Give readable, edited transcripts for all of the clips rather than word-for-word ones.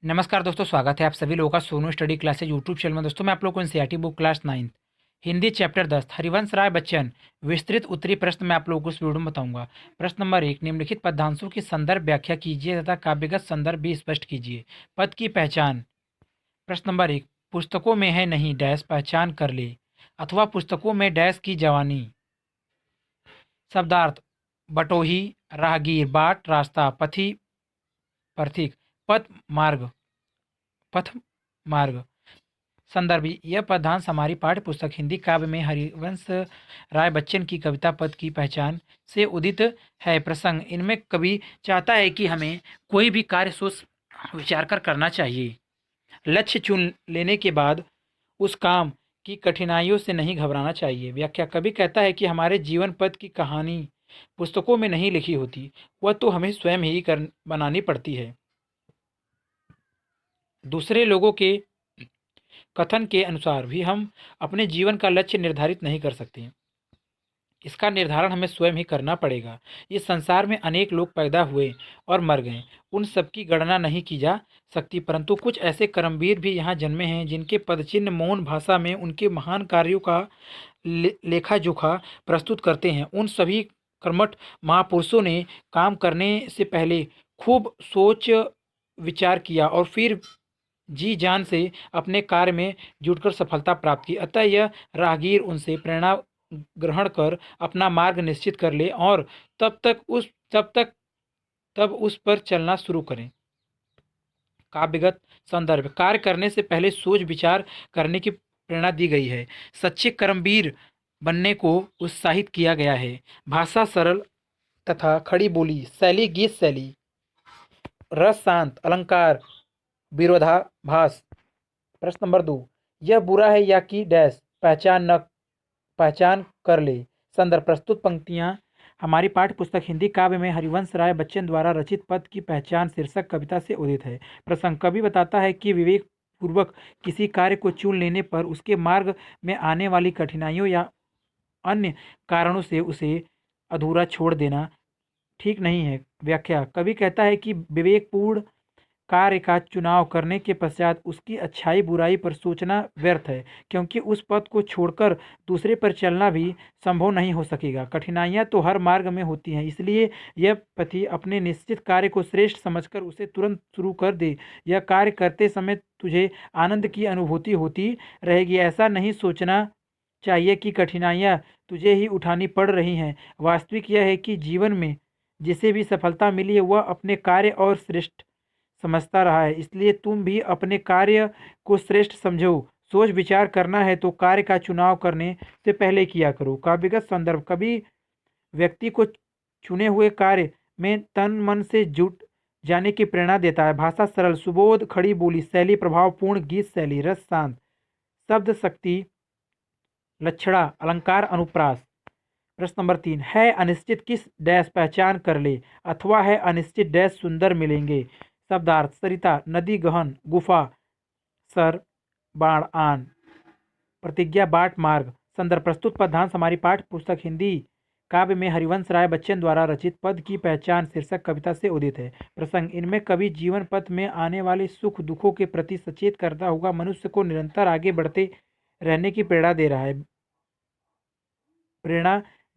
नमस्कार दोस्तों, स्वागत है आप सभी लोगों का Sonu study classes YouTube channel में। दोस्तों मैं आप लोगों को NCERT book class 9 Hindi chapter 10 Harivansh Rai Bachchan विस्तृत उत्तरी प्रश्न मैं आप लोगों को इस वीडियो में बताऊंगा। प्रश्न नंबर 1, निम्नलिखित पदांशों की संदर्भ व्याख्या कीजिए तथा काव्यगत संदर्भ भी स्पष्ट कीजिए। पद की पहचान। प्रश्न नंबर 1, पुस्तकों में है नहीं डैश पहचान कर ले, अथवा पुस्तकों में डैश की जवानी। शब्दार्थ: बटोही, राहगीर, बाट, रास्ता, पथी, पथिक, पथ मार्ग, पथ मार्ग। संदर्भ: यह पदांश हमारी पाठ्य पुस्तक हिंदी काव्य में हरिवंश राय बच्चन की कविता पद की पहचान से उदित है। प्रसंग: इनमें कवि चाहता है कि हमें कोई भी कार्य सोच विचार कर करना चाहिए। लक्ष्य चुन लेने के बाद उस काम की कठिनाइयों से नहीं घबराना चाहिए। व्याख्या: कवि कहता है कि हमारे जीवन पद की कहानी पुस्तकों में नहीं लिखी होती, वह तो हमें स्वयं ही कर बनानी पड़ती है। दूसरे लोगों के कथन के अनुसार भी हम अपने जीवन का लक्ष्य निर्धारित नहीं कर सकते। इसका निर्धारण हमें स्वयं ही करना पड़ेगा। इस संसार में अनेक लोग पैदा हुए और मर गए, उन सबकी गणना नहीं की जा सकती, परंतु कुछ ऐसे कर्मवीर भी यहाँ जन्मे हैं जिनके पदचिन्ह मौन भाषा में उनके महान कार्यों का लेखा जोखा प्रस्तुत करते हैं। उन सभी कर्मठ महापुरुषों ने काम करने से पहले खूब सोच विचार किया और फिर जी जान से अपने कार्य में जुटकर सफलता प्राप्त की। अतः यह राहगीर उनसे प्रेरणा ग्रहण कर अपना मार्ग निश्चित कर ले और तब तब उस पर चलना शुरू करें। काव्यगत संदर्भ: कार्य करने से पहले सोच विचार करने की प्रेरणा दी गई है। सच्चे कर्मवीर बनने को उत्साहित किया गया है। भाषा सरल तथा खड़ी बोली, शैली गीत शैली, रस शांत, अलंकार, विरोधाभास। प्रश्न नंबर 2, यह बुरा है या कि डैश पहचान कर ले। संदर्भ: प्रस्तुत पंक्तियां हमारी पाठ्य पुस्तक हिंदी काव्य में हरिवंश राय बच्चन द्वारा रचित पद की पहचान शीर्षक कविता से उदित है। प्रसंग: कवि बताता है कि विवेक पूर्वक किसी कार्य को चुन लेने पर उसके मार्ग में आने वाली कठिनाइयों या अन्य कारणों से उसे अधूरा छोड़ देना ठीक नहीं है। व्याख्या: कवि कहता है कि विवेकपूर्ण कार्य का चुनाव करने के पश्चात उसकी अच्छाई बुराई पर सोचना व्यर्थ है, क्योंकि उस पथ को छोड़कर दूसरे पर चलना भी संभव नहीं हो सकेगा। कठिनाइयां तो हर मार्ग में होती हैं, इसलिए यह पथी अपने निश्चित कार्य को श्रेष्ठ समझकर उसे तुरंत शुरू कर दे। यह कार्य करते समय तुझे आनंद की अनुभूति होती रहेगी। ऐसा नहीं सोचना चाहिए कि कठिनाइयां तुझे ही उठानी पड़ रही हैं। वास्तविक यह है कि जीवन में जिसे भी सफलता मिली है वह अपने कार्य और श्रेष्ठ समझता रहा है, इसलिए तुम भी अपने कार्य को श्रेष्ठ समझो। सोच विचार करना है तो कार्य का चुनाव करने से पहले किया करो। काव्यगत संदर्भ: कभी व्यक्ति को चुने हुए कार्य में तन मन से जुट जाने की प्रेरणा देता है। भाषा सरल, सुबोध, खड़ी बोली, शैली प्रभावपूर्ण, गीत शैली, रस शांत, शब्द शक्ति, लक्षणा, अलंकार, अनुप्रास। प्रश्न नंबर 3, है अनिश्चित किस डैश पहचान कर ले, अथवा है अनिश्चित डैश सुंदर मिलेंगे। शब्दार्थ: सरिता, नदी, गहन, गुफा, सर, बाण, आन, प्रतिज्ञा, बाट, मार्ग। संदर्भ: प्रस्तुत पदांश हमारी पाठ्य पुस्तक हिंदी काव्य में हरिवंश राय बच्चन द्वारा रचित पद की पहचान शीर्षक कविता से उदित है। प्रसंग: इनमें कवि जीवन पथ में आने वाले सुख दुखों के प्रति सचेत करता हुआ मनुष्य को निरंतर आगे बढ़ते रहने की प्रेरणा दे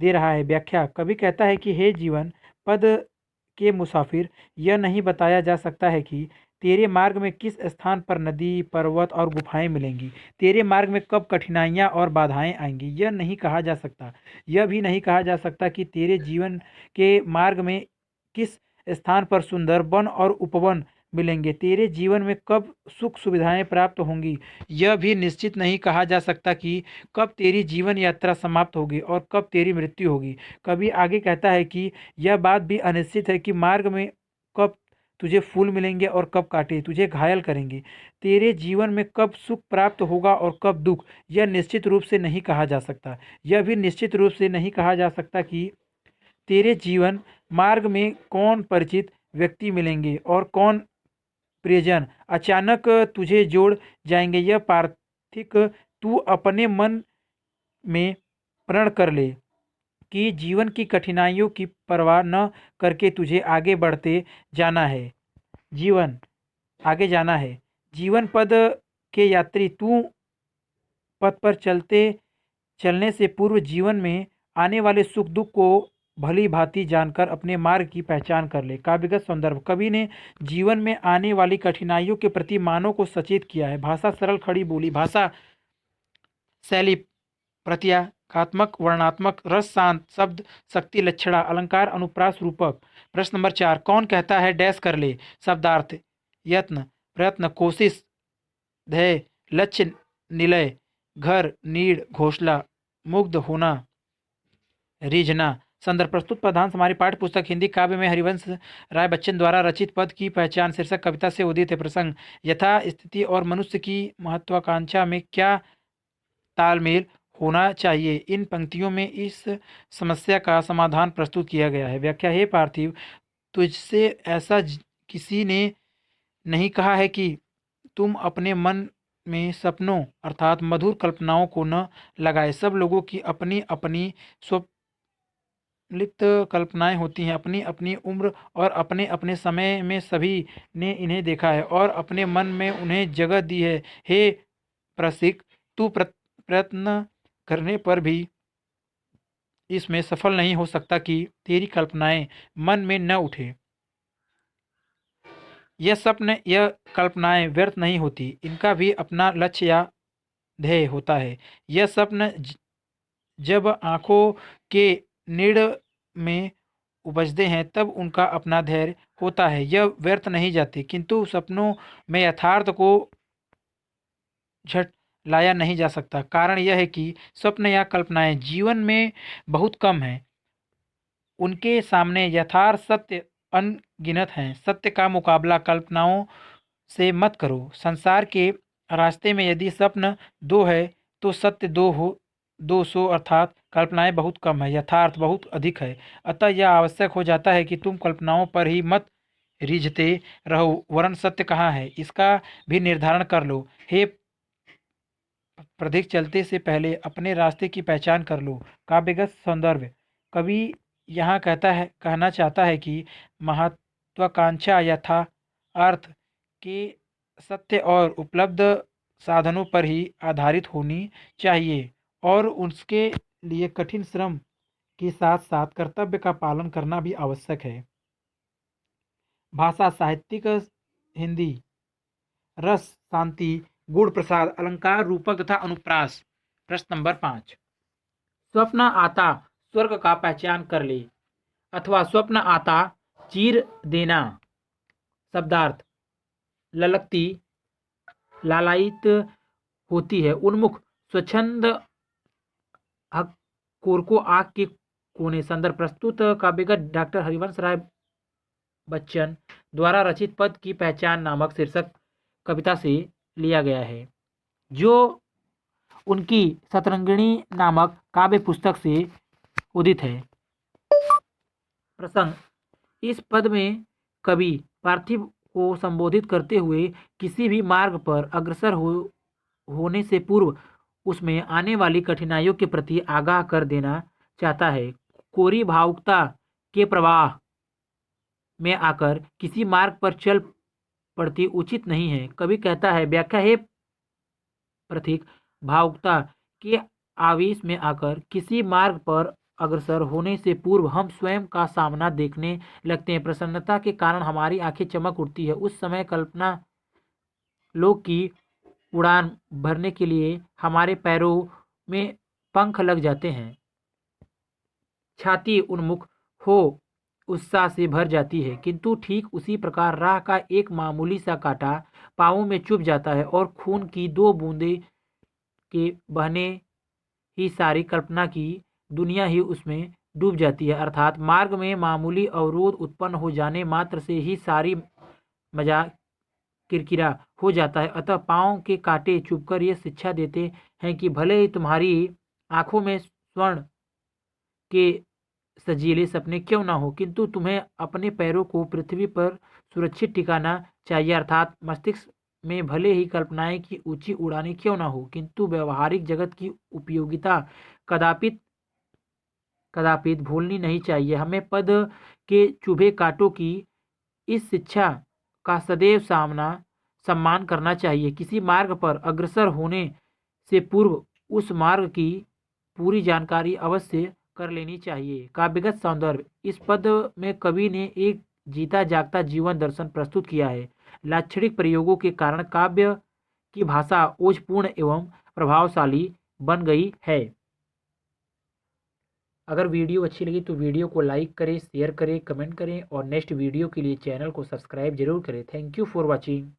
रहा है। व्याख्या: कवि कहता है कि हे जीवन पद के मुसाफिर, यह नहीं बताया जा सकता है कि तेरे मार्ग में किस स्थान पर नदी, पर्वत और गुफाएं मिलेंगी। तेरे मार्ग में कब कठिनाइयां और बाधाएं आएंगी, यह नहीं कहा जा सकता। यह भी नहीं कहा जा सकता कि तेरे जीवन के मार्ग में किस स्थान पर सुंदर वन और उपवन मिलेंगे। तेरे जीवन में कब सुख सुविधाएं प्राप्त होंगी, यह भी निश्चित नहीं कहा जा सकता कि कब तेरी जीवन यात्रा समाप्त होगी और कब तेरी मृत्यु होगी। कवि आगे कहता है कि यह बात भी अनिश्चित है कि मार्ग में कब तुझे फूल मिलेंगे और कब कांटे तुझे घायल करेंगे। तेरे जीवन में कब सुख प्राप्त होगा और कब दुख, यह निश्चित रूप से नहीं कहा जा सकता। यह भी निश्चित रूप से नहीं कहा जा सकता कि तेरे जीवन मार्ग में कौन परिचित व्यक्ति मिलेंगे और कौन प्रियजन अचानक तुझे जोड़ जाएंगे। यह पार्थिक तू अपने मन में प्रण कर ले कि जीवन की कठिनाइयों की परवाह न करके तुझे आगे बढ़ते जाना है। जीवन आगे जाना है। जीवन पद के यात्री, तू पथ पर चलने से पूर्व जीवन में आने वाले सुख दुख को भली भांति जानकर अपने मार्ग की पहचान कर ले। काव्यगत संदर्भ, कवि ने जीवन में आने वाली कठिनाइयों के प्रति मानव को सचेत किया है। भाषा सरल खड़ी बोली, भाषा शैली प्रत्यात्मक वर्णात्मक, रस शांत, शब्द शक्ति लक्षणा, अलंकार अनुप्रास रूपक। प्रश्न नंबर 4, कौन कहता है डैश कर ले? शब्दार्थ, यत्न, प्रयत्न, कोशिश, ध्येय, लक्ष्य, निलय, घर, नीड़, घोषला, मुग्ध होना, रिझना। संदर्भ, प्रस्तुत पदांश हमारी पाठ्य पुस्तक हिंदी काव्य में हरिवंश राय बच्चन द्वारा रचित पद की पहचान शीर्षक कविता से उदित है। प्रसंग, यथा स्थिति और मनुष्य की महत्वाकांक्षा में क्या तालमेल होना चाहिए। इन पंक्तियों में इस समस्या का समाधान प्रस्तुत किया गया है। व्याख्या, हे पार्थिव, तुझसे ऐसा किसी ने नहीं कहा है कि तुम अपने मन में सपनों अर्थात मधुर कल्पनाओं को न लगाए। सब लोगों की अपनी अपनी स्वलिप्त कल्पनाएं होती हैं, अपनी अपनी उम्र और अपने अपने समय में सभी ने इन्हें देखा है और अपने मन में उन्हें जगह दी है। हे प्रसिक, तू प्रयत्न करने पर भी इसमें सफल नहीं हो सकता कि तेरी कल्पनाएं मन में न उठे। यह स्वप्न, यह कल्पनाएं व्यर्थ नहीं होती, इनका भी अपना लक्ष्य या ध्येय होता है। यह स्वप्न जब आंखों के नीड़ में उपजते हैं तब उनका अपना धैर्य होता है, यह व्यर्थ नहीं जाते। किंतु सपनों में यथार्थ को झट लाया नहीं जा सकता। कारण यह है कि स्वप्न या कल्पनाएं जीवन में बहुत कम हैं, उनके सामने यथार्थ सत्य अनगिनत हैं। सत्य का मुकाबला कल्पनाओं से मत करो। संसार के रास्ते में यदि स्वप्न दो है तो सत्य दो हो, 200 अर्थात कल्पनाएं बहुत कम है, यथार्थ बहुत अधिक है। अतः यह आवश्यक हो जाता है कि तुम कल्पनाओं पर ही मत रिझते रहो, वरन सत्य कहाँ है इसका भी निर्धारण कर लो। हे प्रतीक, चलते से पहले अपने रास्ते की पहचान कर लो। काव्यगत सौंदर्य, कवि यहाँ कहना चाहता है कि महत्वाकांक्षा यथार्थ के सत्य और उपलब्ध साधनों पर ही आधारित होनी चाहिए और उसके लिए कठिन श्रम के साथ साथ कर्तव्य का पालन करना भी आवश्यक है। भाषा साहित्यिक हिंदी, रस शांति, गुण प्रसाद, अलंकार रूपक तथा अनुप्रास। प्रश्न नंबर 5, स्वप्न आता स्वर्ग का पहचान कर ले अथवा स्वप्न आता चीर देना। शब्दार्थ, ललकती, लालायित होती है, उन्मुख, स्वच्छंद, कोरको, आग के कोने। संदर्भ, प्रस्तुत काव्यगत डॉक्टर हरिवंश राय बच्चन द्वारा रचित पद की पहचान नामक शीर्षक कविता से लिया गया है, जो उनकी शतरंगिणी नामक काव्य पुस्तक से उदित है। प्रसंग, इस पद में कवि पार्थिव को संबोधित करते हुए किसी भी मार्ग पर अग्रसर होने से पूर्व उसमें आने वाली कठिनाइयों के प्रति आगाह कर देना चाहता है। कोरी भावुकता के प्रवाह में आकर किसी मार्ग पर चल पड़ती उचित नहीं है। कवि कहता है, व्याख्या, है प्रतीक, भावुकता के आवेश में आकर किसी मार्ग पर अग्रसर होने से पूर्व हम स्वयं का सामना देखने लगते हैं। प्रसन्नता के कारण हमारी आंखें चमक उठती है। उस समय कल्पना लोक की उड़ान भरने के लिए हमारे पैरों में पंख लग जाते हैं। छाती उन्मुख हो उत्साह से भर जाती है, किंतु ठीक उसी प्रकार राह का एक मामूली सा कांटा पाँवों में चुभ जाता है और खून की 2 बूंदे के बहने ही सारी कल्पना की दुनिया ही उसमें डूब जाती है। अर्थात मार्ग में मामूली अवरोध उत्पन्न हो जाने मात्र से ही सारी मजाक किरकिरा हो जाता है। अतः पाँव के कांटे चुभकर ये शिक्षा देते हैं कि भले ही तुम्हारी आंखों में स्वर्ण के सजीले सपने क्यों ना हो, किंतु तुम्हें अपने पैरों को पृथ्वी पर सुरक्षित ठिकाना चाहिए। अर्थात मस्तिष्क में भले ही कल्पनाएं की ऊंची उड़ानें क्यों ना हो, किंतु व्यवहारिक जगत की उपयोगिता कदापित कदापित भूलनी नहीं चाहिए। हमें पद के चुभे कांटों की इस शिक्षा का सदैव सामना सम्मान करना चाहिए। किसी मार्ग पर अग्रसर होने से पूर्व उस मार्ग की पूरी जानकारी अवश्य कर लेनी चाहिए। काव्यगत सौंदर्य, इस पद में कवि ने एक जीता जागता जीवन दर्शन प्रस्तुत किया है। लाक्षणिक प्रयोगों के कारण काव्य की भाषा ओजपूर्ण एवं प्रभावशाली बन गई है। अगर वीडियो अच्छी लगी तो वीडियो को लाइक करें, शेयर करें, कमेंट करें और नेक्स्ट वीडियो के लिए चैनल को सब्सक्राइब जरूर करें। Thank you for watching.